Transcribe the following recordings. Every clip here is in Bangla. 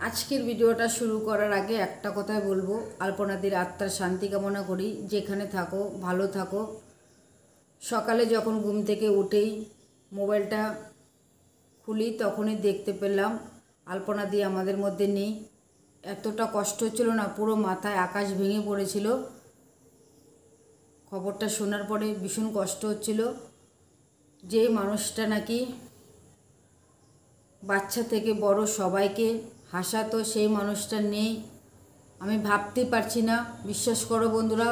আজকের ভিডিওটা শুরু করার আগে একটা কথাই বলবো, আলপনাদির আত্মার শান্তি কামনা করি। যেখানে থাকো ভালো থাকো। সকালে যখন ঘুম থেকে উঠেই মোবাইলটা খুলি তখনই দেখতে পেলাম আলপনাদি আমাদের মধ্যে নেই। এতটা কষ্ট হচ্ছিল না, পুরো মাথায় আকাশ ভেঙে পড়েছিল। খবরটা শোনার পরে ভীষণ কষ্ট হচ্ছিল। যে মানুষটা নাকি বাচ্চা থেকে বড় সবাইকে হাসাতো, সেই মানুষটা নেই। আমি ভাবতে পারছি না, বিশ্বাস করো বন্ধুরা,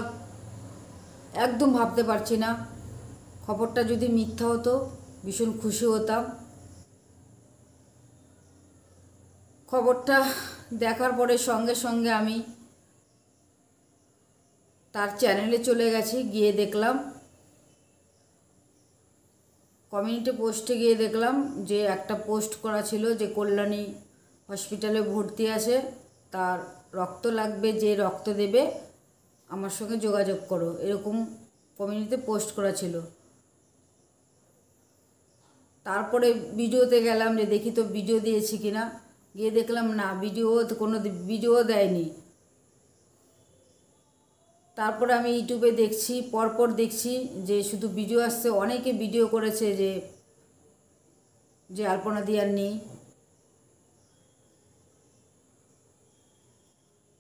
একদম ভাবতে পারছি না। খবরটা যদি মিথ্যা হতো ভীষণ খুশি হতাম। খবরটা দেখার পরে সঙ্গে সঙ্গে আমি তার চ্যানেলে চলে গেছি। গিয়ে দেখলাম, কমিউনিটি পোস্টে গিয়ে দেখলাম যে একটা পোস্ট করা ছিল যে কল্যাণী হসপিটালে ভর্তি আছে, তার রক্ত লাগবে, যে রক্ত দেবে আমার সঙ্গে যোগাযোগ করো, এরকম কমিউনিটিতে পোস্ট করা ছিল। তারপরে ভিডিওতে গেলাম যে দেখি তো ভিডিও দিয়েছি কিনা। গিয়ে দেখলাম না, কোনো ভিডিও দেয়নি। তারপরে আমি ইউটিউবে দেখছি, পরপর দেখছি যে শুধু ভিডিও আসছে। অনেকে ভিডিও করেছে যে আলপনাদি আর নেই।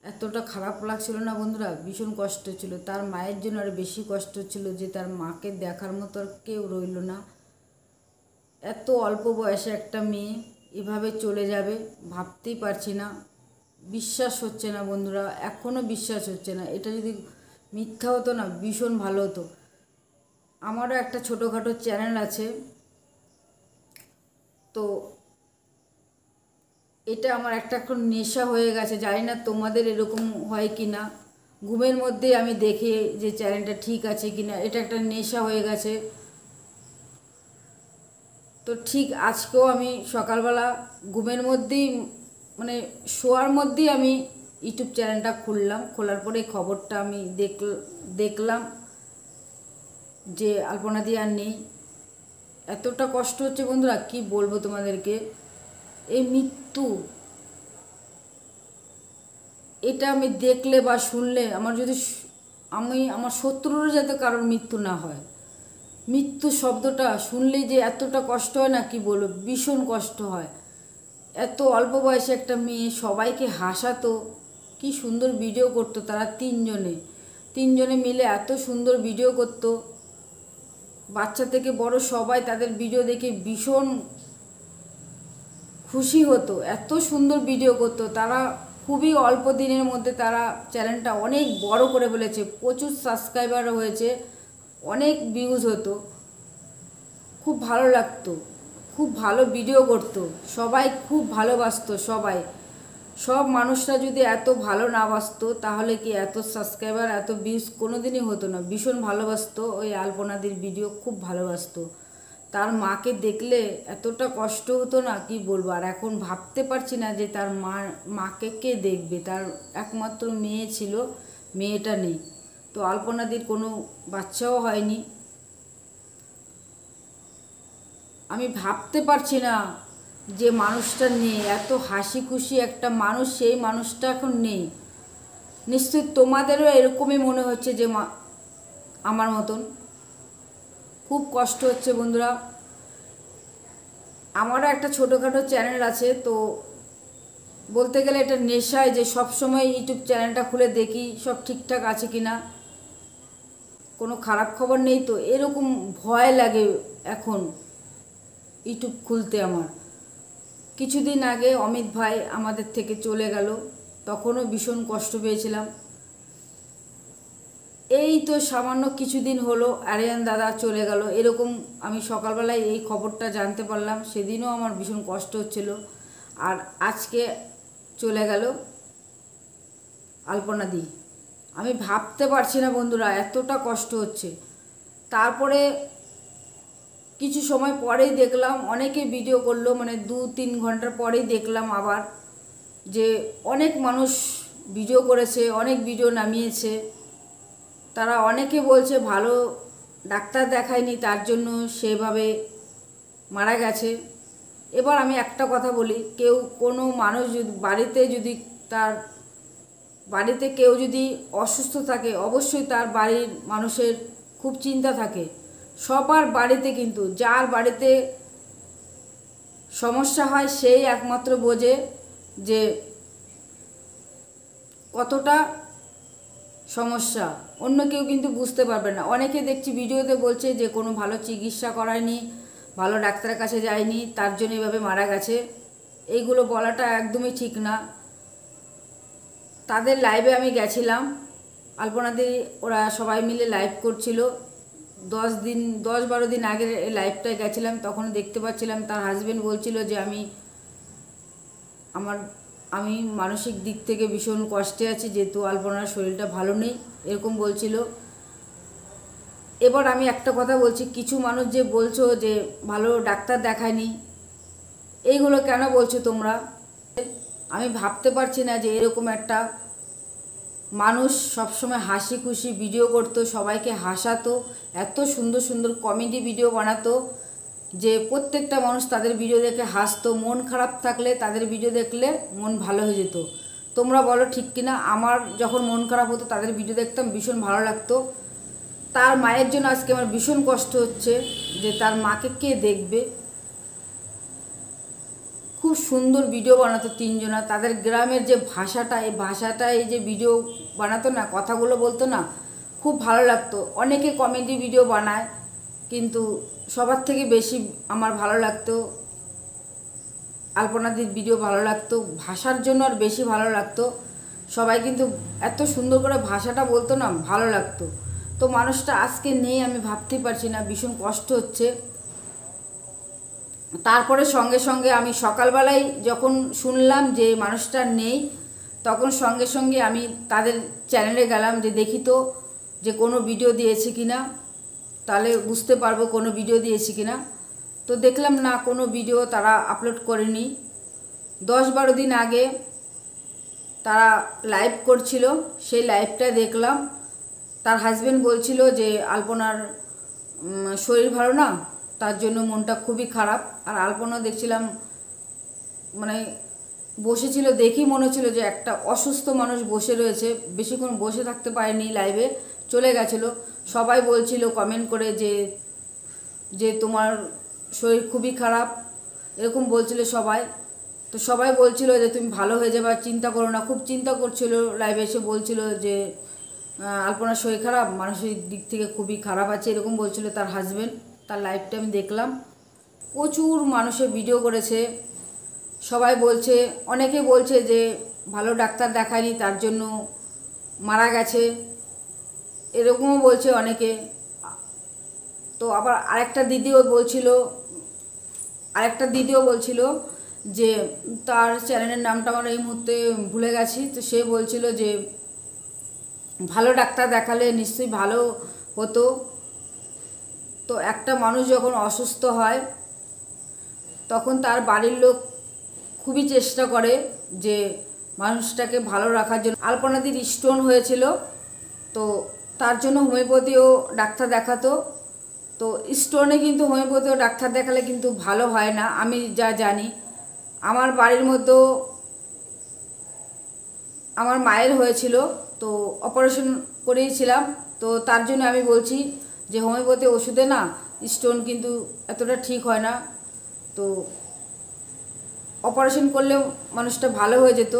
এতটা খারাপ লাগছিল না বন্ধুরা, ভীষণ কষ্ট ছিল। তার মায়ের জন্য আর বেশি কষ্ট ছিল যে তার মাকে দেখার মতো আর কেউ রইল না। এত অল্প বয়সে একটা মেয়ে এভাবে চলে যাবে ভাবতেই পারছি না। বিশ্বাস হচ্ছে না বন্ধুরা, এখনও বিশ্বাস হচ্ছে না। এটা যদি মিথ্যা হতো না ভীষণ ভালো হতো। আমারও একটা ছোটোখাটো চ্যানেল আছে, তো এটা আমার একটা এখন নেশা হয়ে গেছে। জানি না তোমাদের এরকম হয় কি না। ঘুমের মধ্যে আমি দেখে যে চ্যানেলটা ঠিক আছে কি না, এটা একটা নেশা হয়ে গেছে। তো ঠিক আজকেও আমি সকালবেলা ঘুমের মধ্যেই, মানে শোয়ার মধ্যেই আমি ইউটিউব চ্যানেলটা খুললাম। খোলার পরে খবরটা আমি দেখলাম যে আলপনাদি আর নেই। এতটা কষ্ট হচ্ছে বন্ধুরা, কি বলবো তোমাদেরকে। এই মৃত্যু, এটা আমি দেখলে বা শুনলে আমার যদি আমার শত্রুরও যাতে কারোর মৃত্যু না হয়। মৃত্যু শব্দটা শুনলেই যে এতটা কষ্ট হয় না, কি বলবো, ভীষণ কষ্ট হয়। এত অল্প বয়সে একটা মেয়ে সবাইকে হাসাতো, কি সুন্দর ভিডিও করতো। তারা তিনজনে মিলে এত সুন্দর ভিডিও করতো। বাচ্চা থেকে বড় সবাই তাদের ভিডিও দেখে ভীষণ খুশি হতো। এত সুন্দর ভিডিও করতো তারা। খুবই অল্প দিনের মধ্যে তারা চ্যানেলটা অনেক বড় করে ফেলেছে, প্রচুর সাবস্ক্রাইবারও হয়েছে, অনেক ভিউজ হতো। খুব ভালো লাগতো, খুব ভালো ভিডিও করতো, সবাই খুব ভালোবাসতো। সব মানুষরা যদি এত ভালো না বাসতো তাহলে কি এত সাবস্ক্রাইবার এত ভিউজ কোনো দিনই হতো না। ভীষণ ভালোবাসতো, ওই আলপনাদির ভিডিও খুব ভালোবাসতো। তার মাকে দেখলে এতটা কষ্ট হতো না, কি বলবো। আর এখন ভাবতে পারছি না যে তার মাকে কে দেখবে। তার একমাত্র মেয়ে ছিল, মেয়েটা নেই। তো আলপনাদির কোনো বাচ্চাও হয়নি। আমি ভাবতে পারছি না যে মানুষটা নেই। এত হাসি খুশি একটা মানুষ, সেই মানুষটা এখন নেই। নিশ্চয়ই তোমাদেরও এরকমই মনে হচ্ছে যে আমার মতন। খুব কষ্ট হচ্ছে বন্ধুরা। আমারও একটা ছোটোখাটো চ্যানেল আছে, তো বলতে গেলে এটা নেশায় যে সব সময় ইউটিউব চ্যানেলটা খুলে দেখি সব ঠিকঠাক আছে কি না, কোনো খারাপ খবর নেই তো, এরকম ভয় লাগে এখন ইউটিউব খুলতে আমার। কিছুদিন আগে অমিত ভাই আমাদের থেকে চলে গেল, তখনও ভীষণ কষ্ট পেয়েছিলাম। এই তো সামান্য কিছুদিন হলো আরিয়ান দাদা চলে গেল, এরকম আমি সকালবেলায় এই খবরটা জানতে পারলাম। সেদিনও আমার ভীষণ কষ্ট হচ্ছিল। আর আজকে চলে গেল আলপনাদি। আমি ভাবতে পারছি না বন্ধুরা, এতটা কষ্ট হচ্ছে। তারপরে কিছু সময় পরেই দেখলাম অনেকে ভিডিও করলো, মানে 2-3 ঘন্টার পরেই দেখলাম আবার যে অনেক মানুষ ভিডিও করেছে, অনেক ভিডিও নামিয়েছে। তারা অনেকে বলছে ভালো ডাক্তার দেখায়নি তার জন্য সেভাবে মারা গেছে। এবার আমি একটা কথা বলি, কেউ কোনো মানুষ যদি তার বাড়িতে কেউ যদি অসুস্থ থাকে, অবশ্যই তার বাড়ির মানুষের খুব চিন্তা থাকে। সবার বাড়িতে, কিন্তু যার বাড়িতে সমস্যা হয় সেই একমাত্র বোঝে যে কতটা সমস্যা, অন্য কেউ কিন্তু বুঝতে পারবে না। অনেকে দেখছি ভিডিওতে বলছে যে কোনো ভালো চিকিৎসা করায়নি, ভালো ডাক্তারের কাছে যায়নি, তার জন্য এভাবে মারা গেছে। এইগুলো বলাটা একদমই ঠিক না। তাদের লাইভে আমি গেছিলাম, আলপনাদি ওরা সবাই মিলে লাইভ করছিল। 10-12 দিন আগের এই লাইভটায় গেছিলাম, তখন দেখতে পাচ্ছিলাম তার হাজবেন্ড বলছিল যে আমি মানসিক দিক থেকে ভীষণ কষ্টে আছি, যেহেতু আলপনার শরীরটা ভালো নেই, এরকম বলছিল। এবার আমি একটা কথা বলছি, কিছু মানুষ যে বলছো যে ভালো ডাক্তার দেখায়নি, এইগুলো কেন বলছো তোমরা? আমি ভাবতে পারছি না যে এরকম একটা মানুষ সবসময় হাসি খুশি ভিডিও করতো, সবাইকে হাসাতো, এত সুন্দর সুন্দর কমেডি ভিডিও বানাতো যে প্রত্যেকটা মানুষ তাদের ভিডিও দেখে হাসতো। মন খারাপ থাকলে তাদের ভিডিও দেখলে মন ভালো হয়ে যেত। তোমরা বলো ঠিক কিনা? আমার যখন মন খারাপ হতো তাদের ভিডিও দেখতাম, ভীষণ ভালো লাগতো। তার মায়ের জন্য আজকে আমার ভীষণ কষ্ট হচ্ছে যে তার মাকে কে দেখবে। খুব সুন্দর ভিডিও বানাতো তিনজনা, তাদের গ্রামের যে ভাষাটা, এই ভাষাটায় যে ভিডিও বানাতো না, কথাগুলো বলতো না, খুব ভালো লাগতো। অনেকে কমেডি ভিডিও বানায়, কিন্তু সবার থেকে বেশি আমার ভালো লাগতো আলপনাদির ভিডিও ভালো লাগতো, ভাষার জন্য আর বেশি ভালো লাগতো। সবাই কিন্তু এত সুন্দর করে ভাষাটা বলতো না, ভালো লাগতো। তো মানুষটা আজকে নেই, আমি ভাবতেই পারছি না, ভীষণ কষ্ট হচ্ছে। তারপরে সঙ্গে সঙ্গে আমি সকালবেলায় যখন শুনলাম যে মানুষটা নেই, তখন সঙ্গে সঙ্গে আমি তাদের চ্যানেলে গেলাম যে দেখি তো যে কোনো ভিডিও দিয়েছে কি না, তাহলে বুঝতে পারবো কোনো ভিডিও দিয়েছে কি না। তো দেখলাম না, কোনো ভিডিও তারা আপলোড করেনি। 10-12 দিন আগে তারা লাইভ করছিল, সেই লাইভটা দেখলাম। তার হাজবেন্ড বলছিল যে আলপনার শরীর ভালো না, তার জন্য মনটা খুবই খারাপ। আর আলপনা দেখছিলাম মানে বসেছিল, দেখি মনে হচ্ছিল যে একটা অসুস্থ মানুষ বসে রয়েছে, বেশিক্ষণ বসে থাকতে পারেনি, লাইভে চলে গেছিলো। সবাই বলছিল কমেন্ট করে যে যে তোমার শরীর খুবই খারাপ, এরকম বলছিল সবাই। তো সবাই বলছিল যে তুমি ভালো হয়ে যাবে, চিন্তা করো না। খুব চিন্তা করছিল, লাইভে এসে বলছিল যে আলপনার শরীর খারাপ, মানসিক দিক থেকে খুবই খারাপ আছে, এরকম বলছিল তার হাজবেন্ড। তার লাইভটা আমি দেখলাম, প্রচুর মানুষের ভিডিও করেছে। সবাই বলছে, অনেকে বলছে যে ভালো ডাক্তার দেখায়নি, তার জন্য মারা গেছে, এরকমও বলছে অনেকে। তো আবার আরেকটা দিদিও বলছিল যে তার চ্যানেলের নামটা আমার এই মুহূর্তে ভুলে গেছি। তো সে বলছিল যে ভালো ডাক্তার দেখালে নিশ্চয়ই ভালো হতো। তো একটা মানুষ যখন অসুস্থ হয় তখন তার বাড়ির লোক খুবই চেষ্টা করে যে মানুষটাকে ভালো রাখার জন্য। আলপনাদির স্টোন হয়েছিল, তো তার জন্য হোমিওপ্যাথিও ডাক্তার দেখাতো। তো স্টোনে কিন্তু হোমিওপ্যাথিও ডাক্তার দেখালে কিন্তু ভালো হয় না, আমি যা জানি। আমার বাড়ির মধ্যেও আমার মায়ের হয়েছিল, তো অপারেশন করিয়েছিলাম। তো তার জন্য আমি বলছি যে হোমিওপ্যাথি ওষুধে না স্টোন কিন্তু এতটা ঠিক হয় না। তো অপারেশন করলেও মানুষটা ভালো হয়ে যেত।